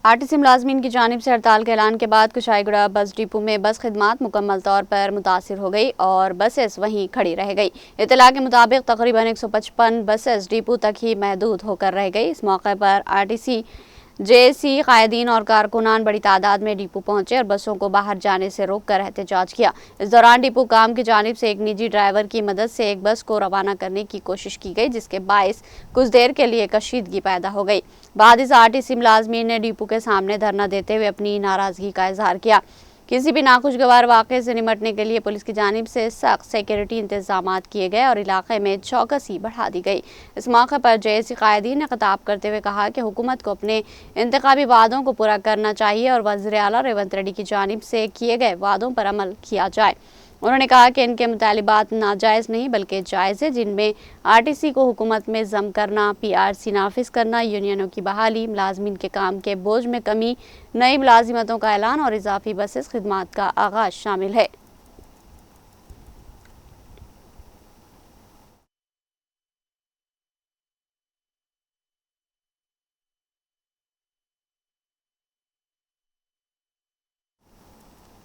آرٹیسی ملازمین کی جانب سے ہڑتال کے اعلان کے بعد کشائی گڑھ بس ڈپو میں بس خدمات مکمل طور پر متاثر ہو گئی اور بسیں وہیں کھڑی رہ گئی۔ اطلاع کے مطابق تقریباً 155 بسیں ڈپو تک ہی محدود ہو کر رہ گئی۔ اس موقع پر آرٹیسی جے قائدین اور کارکنان بڑی تعداد میں ڈپو پہنچے اور بسوں کو باہر جانے سے روک کر احتجاج کیا۔ اس دوران ڈپو کام کی جانب سے ایک نجی ڈرائیور کی مدد سے ایک بس کو روانہ کرنے کی کوشش کی گئی، جس کے باعث کچھ دیر کے لیے کشیدگی پیدا ہو گئی۔ بعد اس آرٹیسی ملازمین نے ڈپو کے سامنے دھرنا دیتے ہوئے اپنی ناراضگی کا اظہار کیا۔ کسی بھی ناخوشگوار واقعے سے نمٹنے کے لیے پولیس کی جانب سے سخت سیکورٹی انتظامات کیے گئے اور علاقے میں چوکسی بڑھا دی گئی۔ اس موقع پر جے قائدین نے خطاب کرتے ہوئے کہا کہ حکومت کو اپنے انتخابی وعدوں کو پورا کرنا چاہیے اور وزیر اعلیٰ ریونت ریڈی کی جانب سے کیے گئے وعدوں پر عمل کیا جائے۔ انہوں نے کہا کہ ان کے مطالبات ناجائز نہیں بلکہ جائز ہیں، جن میں آرٹیسی کو حکومت میں ضم کرنا، پی آر سی نافذ کرنا، یونینوں کی بحالی، ملازمین کے کام کے بوجھ میں کمی، نئی ملازمتوں کا اعلان اور اضافی بسیں خدمات کا آغاز شامل ہے۔